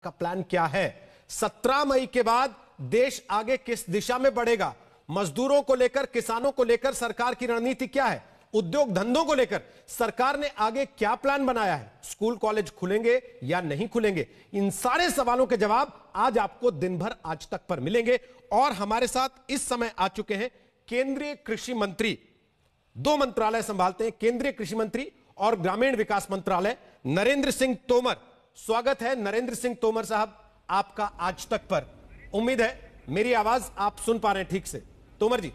आपका प्लान क्या है? 17 मई के बाद देश आगे किस दिशा में बढ़ेगा? मजदूरों को लेकर, किसानों को लेकर सरकार की रणनीति क्या है? उद्योग धंधों को लेकर सरकार ने आगे क्या प्लान बनाया है? स्कूल कॉलेज खुलेंगे या नहीं खुलेंगे? इन सारे सवालों के जवाब आज आपको दिन भर आज तक पर मिलेंगे। और हमारे साथ इस समय आ चुके हैं केंद्रीय कृषि मंत्री, 2 मंत्रालय संभालते हैं, केंद्रीय कृषि मंत्री और ग्रामीण विकास मंत्रालय, नरेंद्र सिंह तोमर। स्वागत है नरेंद्र सिंह तोमर साहब आपका आज तक पर। उम्मीद है मेरी आवाज आप सुन पा रहे हैं ठीक से। तोमर जी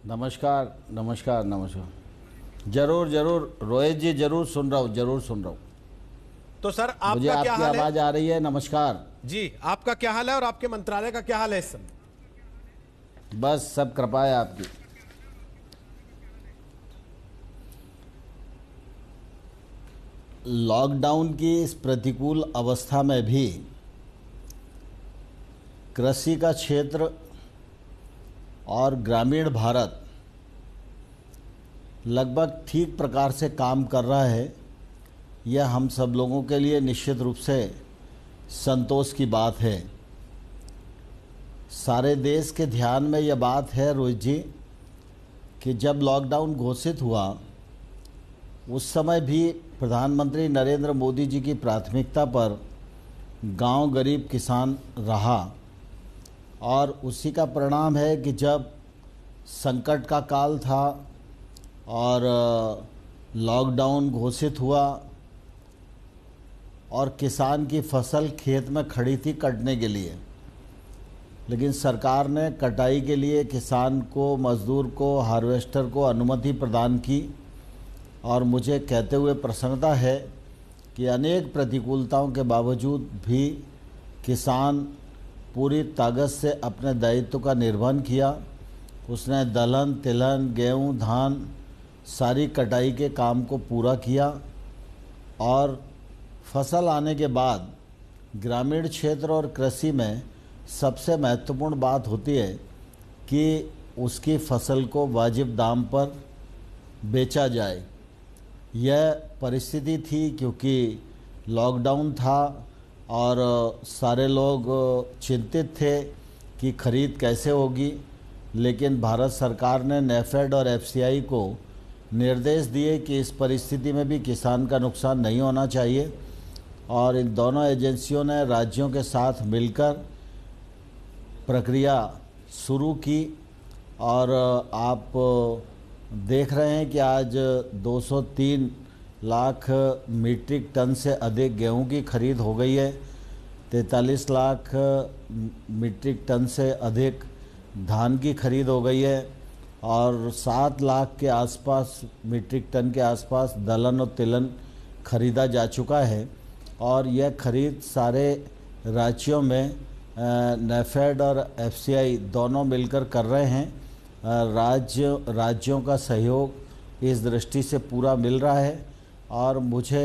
नमस्कार। नमस्कार नमस्कार। जरूर जरूर रोहित जी, जरूर सुन रहा हूँ, जरूर सुन रहा हूँ। तो सर मुझे आपका क्या आपकी हाल है? आवाज आ रही है? नमस्कार जी, आपका क्या हाल है और आपके मंत्रालय का क्या हाल है इस समय? बस सब कृपा है आपकी। लॉकडाउन की इस प्रतिकूल अवस्था में भी कृषि का क्षेत्र और ग्रामीण भारत लगभग ठीक प्रकार से काम कर रहा है। यह हम सब लोगों के लिए निश्चित रूप से संतोष की बात है। सारे देश के ध्यान में यह बात है रोहित जी कि जब लॉकडाउन घोषित हुआ उस समय भी प्रधानमंत्री नरेंद्र मोदी जी की प्राथमिकता पर गांव गरीब किसान रहा, और उसी का परिणाम है कि जब संकट का काल था और लॉकडाउन घोषित हुआ और किसान की फसल खेत में खड़ी थी कटने के लिए, लेकिन सरकार ने कटाई के लिए किसान को, मजदूर को, हार्वेस्टर को अनुमति प्रदान की। और मुझे कहते हुए प्रसन्नता है कि अनेक प्रतिकूलताओं के बावजूद भी किसान पूरी ताकत से अपने दायित्व का निर्वहन किया। उसने दलहन, तिलहन, गेहूँ, धान सारी कटाई के काम को पूरा किया। और फसल आने के बाद ग्रामीण क्षेत्र और कृषि में सबसे महत्वपूर्ण बात होती है कि उसकी फसल को वाजिब दाम पर बेचा जाए। यह परिस्थिति थी क्योंकि लॉकडाउन था और सारे लोग चिंतित थे कि खरीद कैसे होगी, लेकिन भारत सरकार ने नेफेड और एफसीआई को निर्देश दिए कि इस परिस्थिति में भी किसान का नुकसान नहीं होना चाहिए। और इन दोनों एजेंसियों ने राज्यों के साथ मिलकर प्रक्रिया शुरू की। और आप देख रहे हैं कि आज 203 लाख मीट्रिक टन से अधिक गेहूं की खरीद हो गई है, 43 लाख मीट्रिक टन से अधिक धान की खरीद हो गई है और 7 लाख के आसपास मीट्रिक टन के आसपास दलहन और तिलहन खरीदा जा चुका है। और यह खरीद सारे राज्यों में नेफेड और एफसीआई दोनों मिलकर कर रहे हैं। राज्यों का सहयोग इस दृष्टि से पूरा मिल रहा है। और मुझे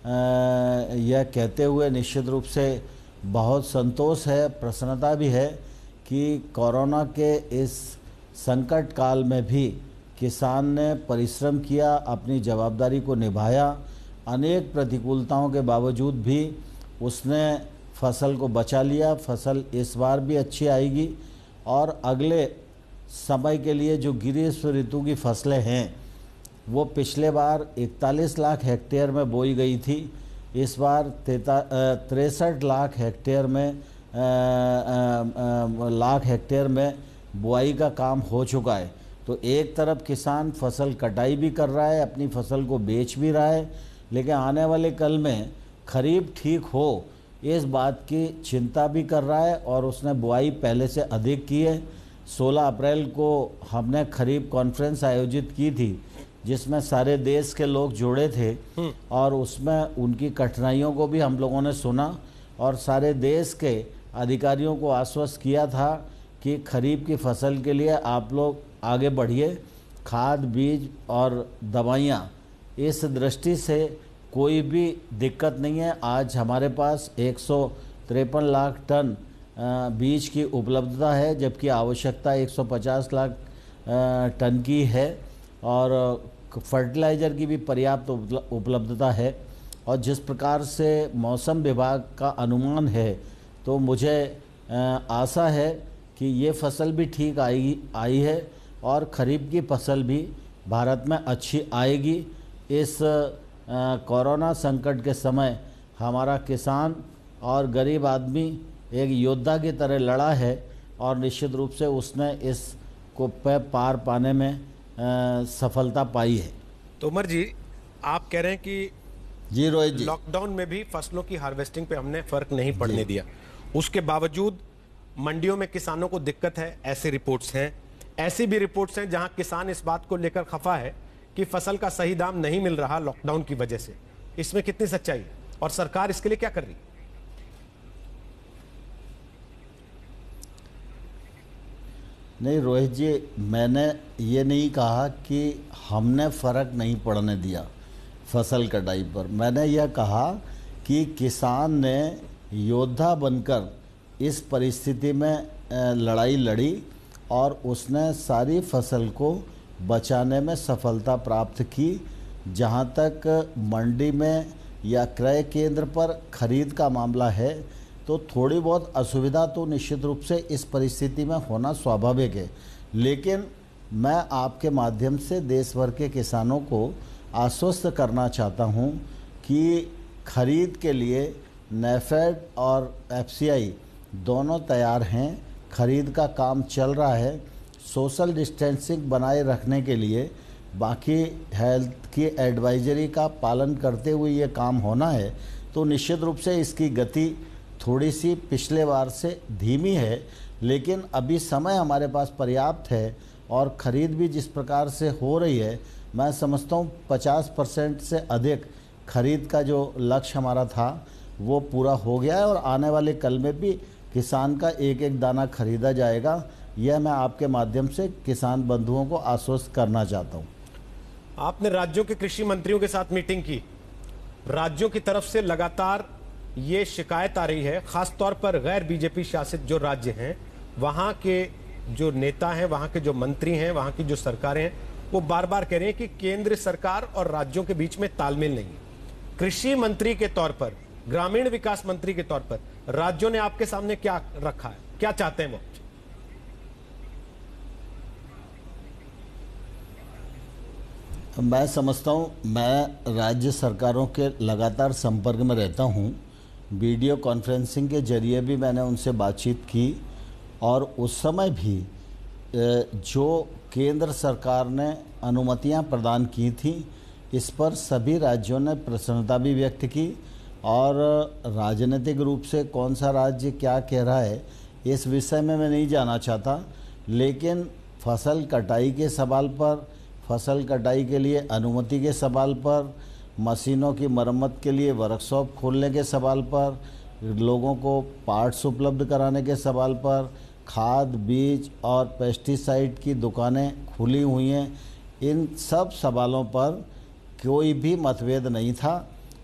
यह कहते हुए निश्चित रूप से बहुत संतोष है, प्रसन्नता भी है कि कोरोना के इस संकट काल में भी किसान ने परिश्रम किया, अपनी जवाबदारी को निभाया। अनेक प्रतिकूलताओं के बावजूद भी उसने फसल को बचा लिया। फसल इस बार भी अच्छी आएगी और अगले समय के लिए जो ग्रीष्म ऋतु की फसलें हैं वो पिछले बार 41 लाख हेक्टेयर में बोई गई थी, इस बार 63 लाख हेक्टेयर में बुआई का काम हो चुका है। तो एक तरफ किसान फसल कटाई भी कर रहा है, अपनी फसल को बेच भी रहा है, लेकिन आने वाले कल में खरीफ ठीक हो इस बात की चिंता भी कर रहा है। और उसने बुआई पहले से अधिक की है। 16 अप्रैल को हमने खरीफ कॉन्फ्रेंस आयोजित की थी जिसमें सारे देश के लोग जुड़े थे और उसमें उनकी कठिनाइयों को भी हम लोगों ने सुना और सारे देश के अधिकारियों को आश्वस्त किया था कि खरीफ की फसल के लिए आप लोग आगे बढ़िए। खाद, बीज और दवाइयाँ, इस दृष्टि से कोई भी दिक्कत नहीं है। आज हमारे पास 153 लाख टन बीज की उपलब्धता है, जबकि आवश्यकता 150 लाख टन की है। और फर्टिलाइज़र की भी पर्याप्त उपलब्धता है। और जिस प्रकार से मौसम विभाग का अनुमान है, तो मुझे आशा है कि ये फसल भी ठीक आई है और खरीफ की फसल भी भारत में अच्छी आएगी। इस कोरोना संकट के समय हमारा किसान और गरीब आदमी एक योद्धा की तरह लड़ा है और निश्चित रूप से उसने इसको पे पार पाने में सफलता पाई है। तोमर जी, आप कह रहे हैं कि जी रोहित जी, लॉकडाउन में भी फसलों की हार्वेस्टिंग पे हमने फर्क नहीं पड़ने दिया, उसके बावजूद मंडियों में किसानों को दिक्कत है, ऐसी रिपोर्ट्स हैं। ऐसी भी रिपोर्ट्स हैं जहां किसान इस बात को लेकर खफा है कि फसल का सही दाम नहीं मिल रहा लॉकडाउन की वजह से। इसमें कितनी सच्चाई है और सरकार इसके लिए क्या कर रही है? नहीं रोहित जी, मैंने ये नहीं कहा कि हमने फ़र्क नहीं पड़ने दिया फसल कटाई पर। मैंने यह कहा कि किसान ने योद्धा बनकर इस परिस्थिति में लड़ाई लड़ी और उसने सारी फसल को बचाने में सफलता प्राप्त की। जहाँ तक मंडी में या क्रय केंद्र पर खरीद का मामला है, तो थोड़ी बहुत असुविधा तो निश्चित रूप से इस परिस्थिति में होना स्वाभाविक है, लेकिन मैं आपके माध्यम से देश भर के किसानों को आश्वस्त करना चाहता हूं कि खरीद के लिए नेफेड और एफसीआई दोनों तैयार हैं। खरीद का काम चल रहा है। सोशल डिस्टेंसिंग बनाए रखने के लिए बाकी हेल्थ की एडवाइजरी का पालन करते हुए ये काम होना है। तो निश्चित रूप से इसकी गति थोड़ी सी पिछले बार से धीमी है, लेकिन अभी समय हमारे पास पर्याप्त है और ख़रीद भी जिस प्रकार से हो रही है, मैं समझता हूँ 50% से अधिक खरीद का जो लक्ष्य हमारा था वो पूरा हो गया है और आने वाले कल में भी किसान का एक एक दाना खरीदा जाएगा। यह मैं आपके माध्यम से किसान बंधुओं को आश्वस्त करना चाहता हूँ। आपने राज्यों के कृषि मंत्रियों के साथ मीटिंग की। राज्यों की तरफ से लगातार ये शिकायत आ रही है, खास तौर पर गैर बीजेपी शासित जो राज्य हैं, वहां के जो नेता हैं, वहां के जो मंत्री हैं, वहां की जो सरकारें हैं, वो बार बार कह रहे हैं कि केंद्र सरकार और राज्यों के बीच में तालमेल नहीं है। कृषि मंत्री के तौर पर, ग्रामीण विकास मंत्री के तौर पर राज्यों ने आपके सामने क्या रखा है, क्या चाहते हैं वो? मैं समझता हूँ, मैं राज्य सरकारों के लगातार संपर्क में रहता हूँ। वीडियो कॉन्फ्रेंसिंग के जरिए भी मैंने उनसे बातचीत की और उस समय भी जो केंद्र सरकार ने अनुमतियां प्रदान की थी, इस पर सभी राज्यों ने प्रसन्नता भी व्यक्त की। और राजनीतिक रूप से कौन सा राज्य क्या कह रहा है इस विषय में मैं नहीं जाना चाहता, लेकिन फसल कटाई के सवाल पर, फसल कटाई के लिए अनुमति के सवाल पर, मशीनों की मरम्मत के लिए वर्कशॉप खोलने के सवाल पर, लोगों को पार्ट्स उपलब्ध कराने के सवाल पर, खाद, बीज और पेस्टिसाइड की दुकानें खुली हुई हैं, इन सब सवालों पर कोई भी मतभेद नहीं था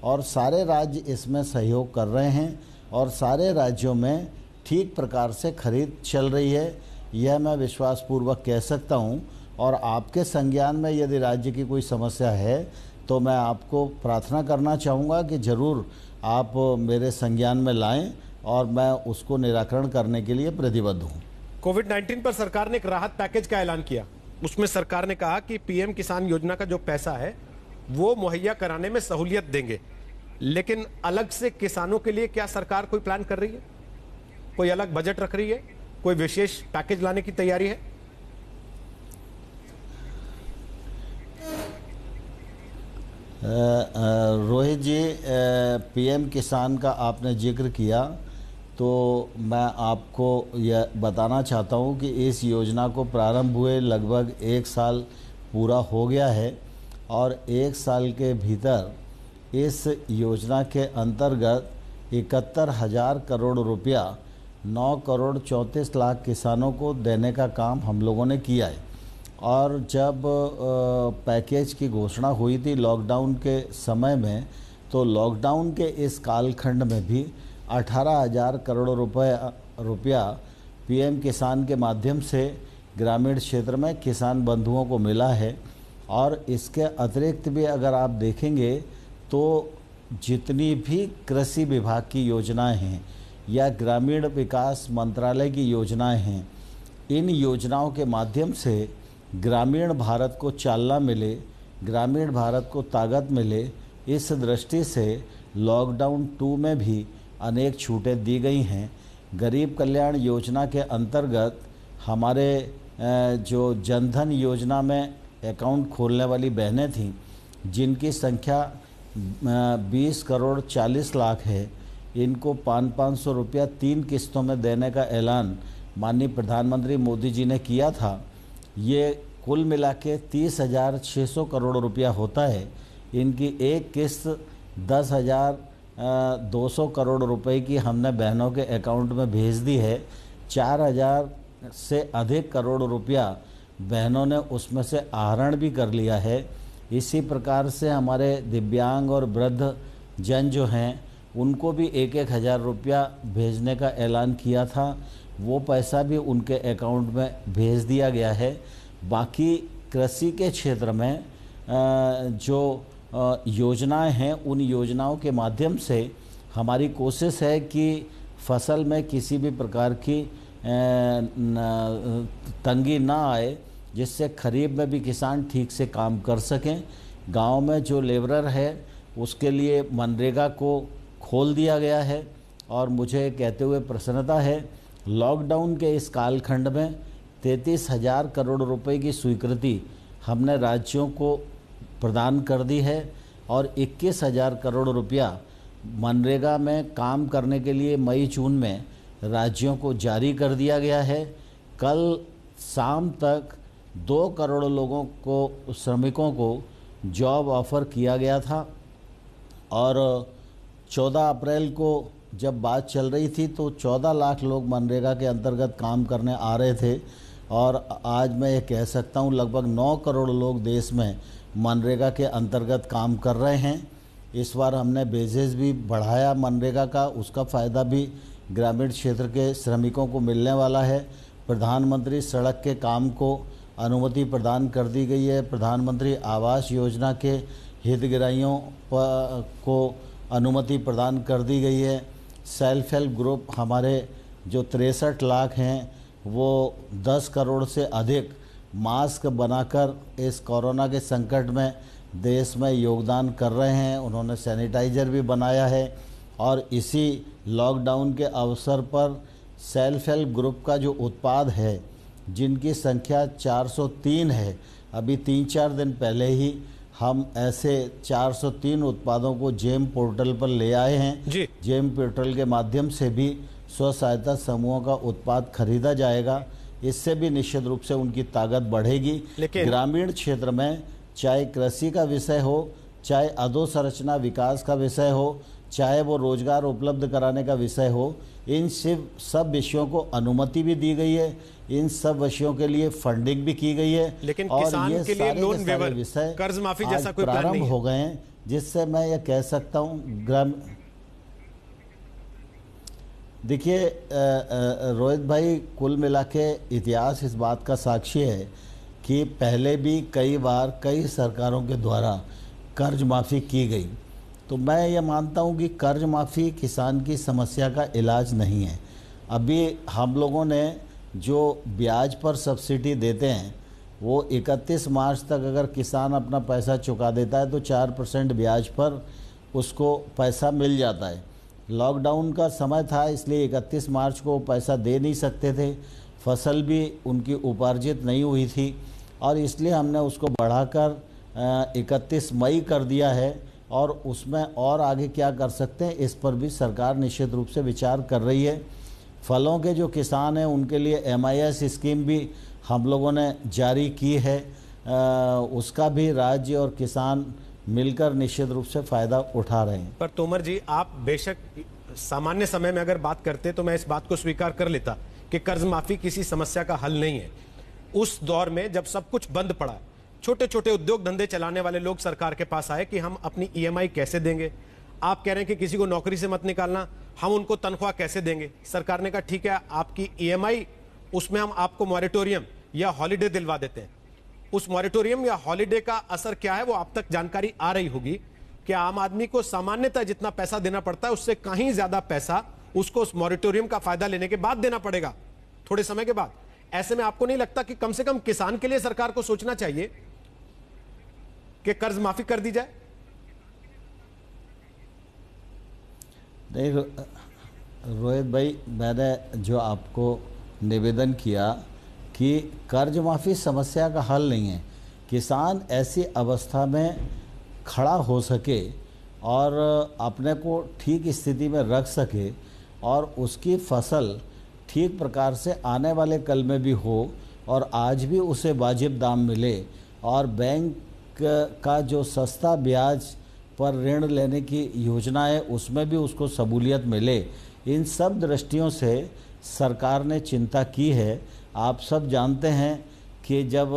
और सारे राज्य इसमें सहयोग कर रहे हैं और सारे राज्यों में ठीक प्रकार से खरीद चल रही है, यह मैं विश्वासपूर्वक कह सकता हूं। और आपके संज्ञान में यदि राज्य की कोई समस्या है तो मैं आपको प्रार्थना करना चाहूँगा कि ज़रूर आप मेरे संज्ञान में लाएं और मैं उसको निराकरण करने के लिए प्रतिबद्ध हूँ। कोविड-19 पर सरकार ने एक राहत पैकेज का ऐलान किया। उसमें सरकार ने कहा कि पीएम किसान योजना का जो पैसा है वो मुहैया कराने में सहूलियत देंगे, लेकिन अलग से किसानों के लिए क्या सरकार कोई प्लान कर रही है? कोई अलग बजट रख रही है? कोई विशेष पैकेज लाने की तैयारी है? रोहित जी, पीएम किसान का आपने जिक्र किया तो मैं आपको यह बताना चाहता हूं कि इस योजना को प्रारंभ हुए लगभग 1 साल पूरा हो गया है और 1 साल के भीतर इस योजना के अंतर्गत 71,000 करोड़ रुपया 9 करोड़ 34 लाख किसानों को देने का काम हम लोगों ने किया है। और जब पैकेज की घोषणा हुई थी लॉकडाउन के समय में, तो लॉकडाउन के इस कालखंड में भी 18,000 करोड़ रुपया पीएम किसान के माध्यम से ग्रामीण क्षेत्र में किसान बंधुओं को मिला है। और इसके अतिरिक्त भी अगर आप देखेंगे तो जितनी भी कृषि विभाग की योजनाएं हैं या ग्रामीण विकास मंत्रालय की योजनाएं हैं, इन योजनाओं के माध्यम से ग्रामीण भारत को चालना मिले, ग्रामीण भारत को ताकत मिले, इस दृष्टि से लॉकडाउन 2 में भी अनेक छूटें दी गई हैं। गरीब कल्याण योजना के अंतर्गत हमारे जो जनधन योजना में अकाउंट खोलने वाली बहनें थीं, जिनकी संख्या 20 करोड़ 40 लाख है, इनको 500 रुपया 3 किस्तों में देने का ऐलान माननीय प्रधानमंत्री मोदी जी ने किया था। ये कुल मिला के 30,600 करोड़ रुपया होता है। इनकी एक किस्त 10,200 करोड़ रुपए की हमने बहनों के अकाउंट में भेज दी है। 4,000 से अधिक करोड़ रुपया बहनों ने उसमें से आहरण भी कर लिया है। इसी प्रकार से हमारे दिव्यांग और वृद्ध जन जो हैं, उनको भी 1-1 हज़ार रुपया भेजने का ऐलान किया था। वो पैसा भी उनके अकाउंट में भेज दिया गया है। बाकी कृषि के क्षेत्र में जो योजनाएं हैं, उन योजनाओं के माध्यम से हमारी कोशिश है कि फसल में किसी भी प्रकार की तंगी ना आए, जिससे खरीफ में भी किसान ठीक से काम कर सकें। गांव में जो लेबरर है उसके लिए मनरेगा को खोल दिया गया है। और मुझे कहते हुए प्रसन्नता है, लॉकडाउन के इस कालखंड में 33,000 करोड़ रुपए की स्वीकृति हमने राज्यों को प्रदान कर दी है और 21,000 करोड़ रुपया मनरेगा में काम करने के लिए मई-जून में राज्यों को जारी कर दिया गया है। कल शाम तक 2 करोड़ लोगों को, श्रमिकों को जॉब ऑफ़र किया गया था। और 14 अप्रैल को जब बात चल रही थी तो 14 लाख लोग मनरेगा के अंतर्गत काम करने आ रहे थे। और आज मैं ये कह सकता हूँ लगभग 9 करोड़ लोग देश में मनरेगा के अंतर्गत काम कर रहे हैं। इस बार हमने बेजेस भी बढ़ाया मनरेगा का, उसका फ़ायदा भी ग्रामीण क्षेत्र के श्रमिकों को मिलने वाला है। प्रधानमंत्री सड़क के काम को अनुमति प्रदान कर दी गई है। प्रधानमंत्री आवास योजना के हितग्राहियों को अनुमति प्रदान कर दी गई है। सेल्फ हेल्प ग्रुप हमारे जो 63 लाख हैं, वो 10 करोड़ से अधिक मास्क बनाकर इस कोरोना के संकट में देश में योगदान कर रहे हैं। उन्होंने सैनिटाइज़र भी बनाया है। और इसी लॉकडाउन के अवसर पर सेल्फ हेल्प ग्रुप का जो उत्पाद है, जिनकी संख्या 403 है, अभी 3-4 दिन पहले ही हम ऐसे 403 उत्पादों को जेम पोर्टल पर ले आए हैं। जेम पोर्टल के माध्यम से भी स्व सहायता समूहों का उत्पाद खरीदा जाएगा। इससे भी निश्चित रूप से उनकी ताकत बढ़ेगी। ग्रामीण क्षेत्र में चाहे कृषि का विषय हो, चाहे अधोसंरचना विकास का विषय हो, चाहे वो रोजगार उपलब्ध कराने का विषय हो, इन सब विषयों को अनुमति भी दी गई है। इन सब विषयों के लिए फंडिंग भी की गई है। लेकिन और किसान ये के लिए लोन वेवर, विषय कर्ज माफी जैसा कोई प्लान प्रारंभ नहीं हो गए हैं, जिससे मैं ये कह सकता हूँ देखिए रोहित भाई, कुल मिला के इतिहास इस बात का साक्षी है कि पहले भी कई बार कई सरकारों के द्वारा कर्ज माफ़ी की गई। तो मैं ये मानता हूँ कि कर्ज माफ़ी किसान की समस्या का इलाज नहीं है। अभी हम लोगों ने जो ब्याज पर सब्सिडी देते हैं, वो 31 मार्च तक अगर किसान अपना पैसा चुका देता है तो 4% ब्याज पर उसको पैसा मिल जाता है। लॉकडाउन का समय था, इसलिए 31 मार्च को पैसा दे नहीं सकते थे, फसल भी उनकी उपार्जित नहीं हुई थी, और इसलिए हमने उसको बढ़ाकर 31 मई कर दिया है। और उसमें और आगे क्या कर सकते हैं, इस पर भी सरकार निश्चित रूप से विचार कर रही है। फलों के जो किसान हैं उनके लिए MIS स्कीम भी हम लोगों ने जारी की है। उसका भी राज्य और किसान मिलकर निश्चित रूप से फ़ायदा उठा रहे हैं। पर तोमर जी, आप बेशक सामान्य समय में अगर बात करते तो मैं इस बात को स्वीकार कर लेता कि कर्ज माफी किसी समस्या का हल नहीं है। उस दौर में जब सब कुछ बंद पड़ा, छोटे छोटे उद्योग धंधे चलाने वाले लोग सरकार के पास आए कि हम अपनी EMI कैसे देंगे। आप कह रहे हैं कि किसी को नौकरी से मत निकालना, हम उनको तनख्वाह कैसे देंगे। सरकार ने कहा ठीक है, आपकी EMI, उसमें हम आपको मॉरेटोरियम या हॉलीडे दिलवा देते हैं। उस मॉरेटोरियम या हॉलीडे का असर क्या है वो आप तक जानकारी आ रही होगी। कि आम आदमी को सामान्यतः जितना पैसा देना पड़ता है उससे कहीं ज्यादा पैसा उसको उस मॉरिटोरियम का फायदा लेने के बाद देना पड़ेगा, थोड़े समय के बाद। ऐसे में आपको नहीं लगता कि कम से कम किसान के लिए सरकार को सोचना चाहिए कि कर्ज माफी कर दी जाए? नहीं रोहित भाई, मैंने जो आपको निवेदन किया कि कर्ज माफ़ी समस्या का हल नहीं है। किसान ऐसी अवस्था में खड़ा हो सके और अपने को ठीक स्थिति में रख सके और उसकी फसल ठीक प्रकार से आने वाले कल में भी हो और आज भी उसे वाजिब दाम मिले और बैंक का जो सस्ता ब्याज पर ऋण लेने की योजना है उसमें भी उसको सहूलियत मिले, इन सब दृष्टियों से सरकार ने चिंता की है। आप सब जानते हैं कि जब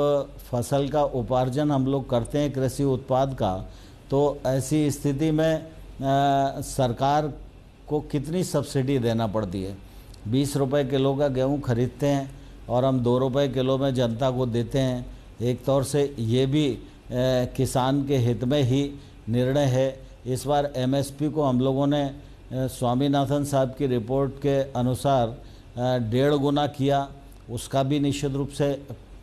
फसल का उपार्जन हम लोग करते हैं कृषि उत्पाद का, तो ऐसी स्थिति में सरकार को कितनी सब्सिडी देना पड़ती है। 20 रुपए किलो का गेहूँ खरीदते हैं और हम 2 रुपए किलो में जनता को देते हैं। एक तौर से ये भी किसान के हित में ही निर्णय है। इस बार MSP को हम लोगों ने स्वामीनाथन साहब की रिपोर्ट के अनुसार 1.5 गुना किया, उसका भी निश्चित रूप से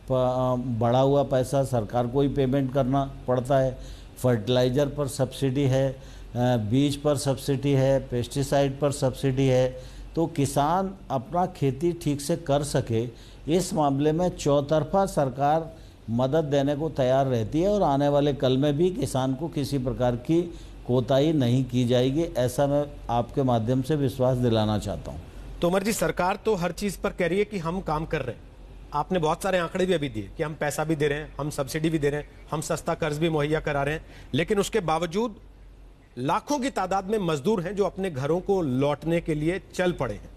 बढ़ा हुआ पैसा सरकार को ही पेमेंट करना पड़ता है। फर्टिलाइज़र पर सब्सिडी है, बीज पर सब्सिडी है, पेस्टिसाइड पर सब्सिडी है। तो किसान अपना खेती ठीक से कर सके, इस मामले में चौतरफा सरकार मदद देने को तैयार रहती है और आने वाले कल में भी किसान को किसी प्रकार की कोताही नहीं की जाएगी, ऐसा मैं आपके माध्यम से विश्वास दिलाना चाहता हूँ। तोमर जी, सरकार तो हर चीज पर कह रही है कि हम काम कर रहे हैं। आपने बहुत सारे आंकड़े भी अभी दिए कि हम पैसा भी दे रहे हैं, हम सब्सिडी भी दे रहे हैं, हम सस्ता कर्ज भी मुहैया करा रहे हैं, लेकिन उसके बावजूद लाखों की तादाद में मजदूर हैं जो अपने घरों को लौटने के लिए चल पड़े हैं।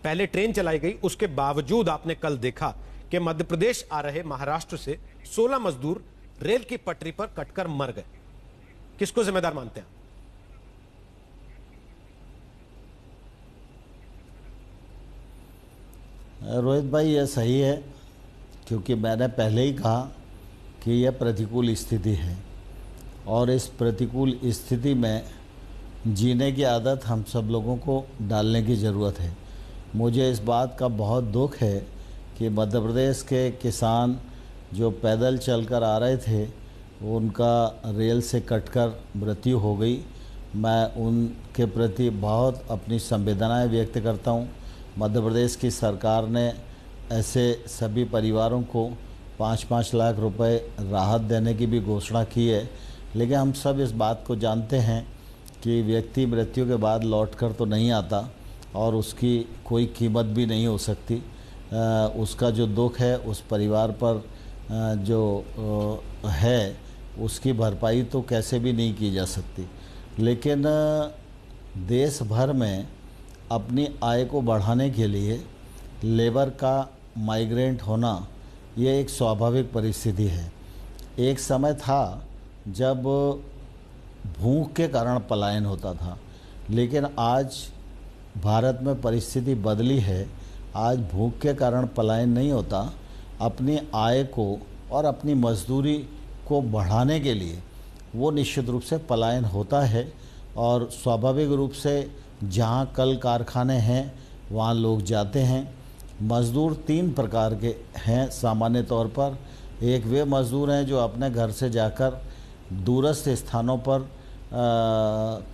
पहले ट्रेन चलाई गई, उसके बावजूद आपने कल देखा कि मध्य प्रदेश आ रहे महाराष्ट्र से 16 मजदूर रेल की पटरी पर कटकर मर गए। किसको जिम्मेदार मानते हैं? रोहित भाई, यह सही है, क्योंकि मैंने पहले ही कहा कि यह प्रतिकूल स्थिति है और इस प्रतिकूल स्थिति में जीने की आदत हम सब लोगों को डालने की ज़रूरत है। मुझे इस बात का बहुत दुख है कि मध्य प्रदेश के किसान जो पैदल चलकर आ रहे थे, उनका रेल से कटकर मृत्यु हो गई। मैं उनके प्रति बहुत अपनी संवेदनाएं व्यक्त करता हूं। मध्य प्रदेश की सरकार ने ऐसे सभी परिवारों को 5-5 लाख रुपए राहत देने की भी घोषणा की है, लेकिन हम सब इस बात को जानते हैं कि व्यक्ति मृत्यु के बाद लौटकर तो नहीं आता और उसकी कोई कीमत भी नहीं हो सकती। उसका जो दुख है उस परिवार पर जो है उसकी भरपाई तो कैसे भी नहीं की जा सकती। लेकिन देश भर में अपनी आय को बढ़ाने के लिए लेबर का माइग्रेंट होना ये एक स्वाभाविक परिस्थिति है। एक समय था जब भूख के कारण पलायन होता था, लेकिन आज भारत में परिस्थिति बदली है। आज भूख के कारण पलायन नहीं होता, अपनी आय को और अपनी मजदूरी को बढ़ाने के लिए वो निश्चित रूप से पलायन होता है। और स्वाभाविक रूप से जहाँ कल कारखाने हैं वहाँ लोग जाते हैं। मज़दूर 3 प्रकार के हैं सामान्य तौर पर। एक वे मज़दूर हैं जो अपने घर से जाकर दूरस्थ स्थानों पर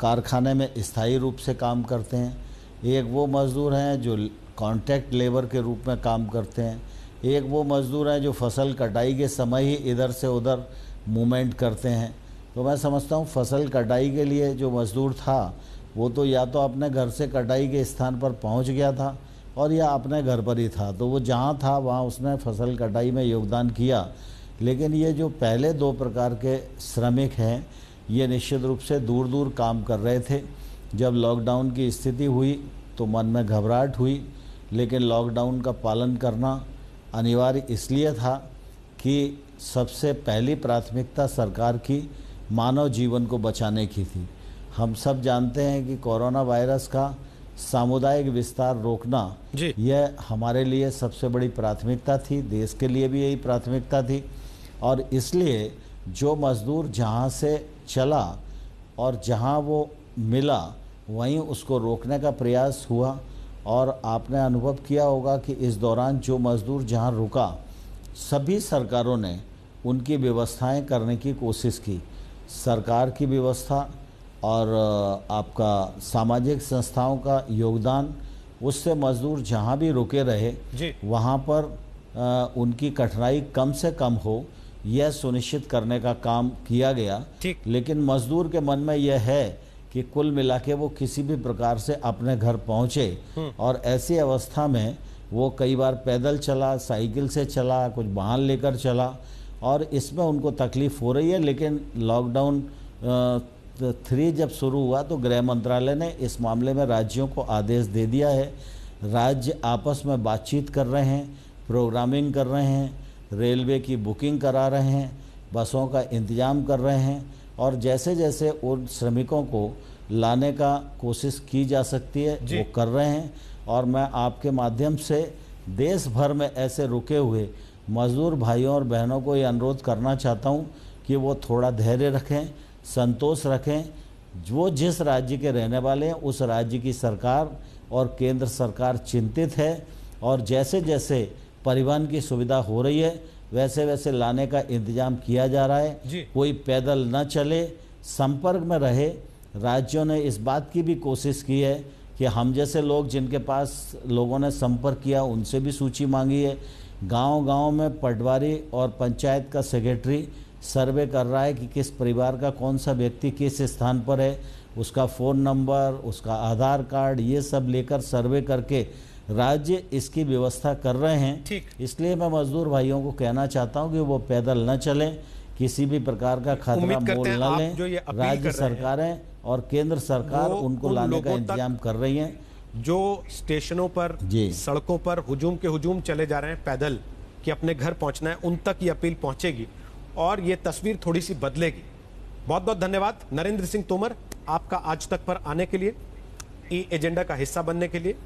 कारखाने में स्थायी रूप से काम करते हैं। एक वो मज़दूर हैं जो कॉन्ट्रैक्ट लेबर के रूप में काम करते हैं। एक वो मज़दूर हैं जो फसल कटाई के समय ही इधर से उधर मूवमेंट करते हैं। तो मैं समझता हूँ फसल कटाई के लिए जो मज़दूर था वो तो या तो अपने घर से कटाई के स्थान पर पहुँच गया था और या अपने घर पर ही था, तो वो जहाँ था वहाँ उसने फसल कटाई में योगदान किया। लेकिन ये जो पहले 2 प्रकार के श्रमिक हैं, ये निश्चित रूप से दूर दूर काम कर रहे थे। जब लॉकडाउन की स्थिति हुई तो मन में घबराहट हुई, लेकिन लॉकडाउन का पालन करना अनिवार्य इसलिए था कि सबसे पहली प्राथमिकता सरकार की मानव जीवन को बचाने की थी। हम सब जानते हैं कि कोरोना वायरस का सामुदायिक विस्तार रोकना यह हमारे लिए सबसे बड़ी प्राथमिकता थी, देश के लिए भी यही प्राथमिकता थी। और इसलिए जो मज़दूर जहाँ से चला और जहां वो मिला वहीं उसको रोकने का प्रयास हुआ। और आपने अनुभव किया होगा कि इस दौरान जो मज़दूर जहां रुका, सभी सरकारों ने उनकी व्यवस्थाएं करने की कोशिश की। सरकार की व्यवस्था और आपका सामाजिक संस्थाओं का योगदान, उससे मज़दूर जहां भी रुके रहे वहां पर उनकी कठिनाई कम से कम हो, यह सुनिश्चित करने का काम किया गया। लेकिन मज़दूर के मन में यह है कि कुल मिला के वो किसी भी प्रकार से अपने घर पहुंचे, और ऐसी अवस्था में वो कई बार पैदल चला, साइकिल से चला, कुछ वाहन लेकर चला, और इसमें उनको तकलीफ़ हो रही है। लेकिन लॉकडाउन 3 जब शुरू हुआ तो गृह मंत्रालय ने इस मामले में राज्यों को आदेश दे दिया है। राज्य आपस में बातचीत कर रहे हैं, प्रोग्रामिंग कर रहे हैं, रेलवे की बुकिंग करा रहे हैं, बसों का इंतज़ाम कर रहे हैं, और जैसे जैसे उन श्रमिकों को लाने का कोशिश की जा सकती है वो कर रहे हैं। और मैं आपके माध्यम से देश भर में ऐसे रुके हुए मज़दूर भाइयों और बहनों को ये अनुरोध करना चाहता हूँ कि वो थोड़ा धैर्य रखें, संतोष रखें। जो जिस राज्य के रहने वाले हैं उस राज्य की सरकार और केंद्र सरकार चिंतित है, और जैसे जैसे परिवहन की सुविधा हो रही है वैसे वैसे लाने का इंतजाम किया जा रहा है। कोई पैदल न चले, संपर्क में रहे। राज्यों ने इस बात की भी कोशिश की है कि हम जैसे लोग जिनके पास लोगों ने संपर्क किया उनसे भी सूची मांगी है। गांव-गांव में पटवारी और पंचायत का सेक्रेटरी सर्वे कर रहा है कि किस परिवार का कौन सा व्यक्ति किस स्थान पर है, उसका फ़ोन नंबर, उसका आधार कार्ड, ये सब लेकर सर्वे करके राज्य इसकी व्यवस्था कर रहे हैं। इसलिए मैं मजदूर भाइयों को कहना चाहता हूं कि वो पैदल न चलें, किसी भी प्रकार का खतरा मोल न लें। राज्य सरकारें और केंद्र सरकार उनको लाने का इंतजाम कर रही हैं। जो स्टेशनों पर, सड़कों पर हुजूम चले जा रहे हैं पैदल कि अपने घर पहुंचना है, उन तक ये अपील पहुंचेगी और ये तस्वीर थोड़ी सी बदलेगी। बहुत बहुत धन्यवाद नरेंद्र सिंह तोमर, आपका आज तक पर आने के लिए, ई एजेंडा का हिस्सा बनने के लिए।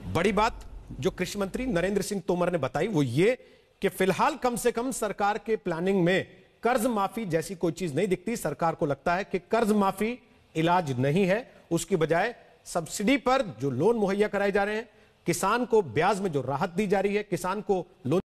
बड़ी बात जो कृषि मंत्री नरेंद्र सिंह तोमर ने बताई वो ये कि फिलहाल कम से कम सरकार के प्लानिंग में कर्ज माफी जैसी कोई चीज नहीं दिखती। सरकार को लगता है कि कर्ज माफी इलाज नहीं है, उसकी बजाय सब्सिडी पर जो लोन मुहैया कराए जा रहे हैं, किसान को ब्याज में जो राहत दी जा रही है, किसान को लोन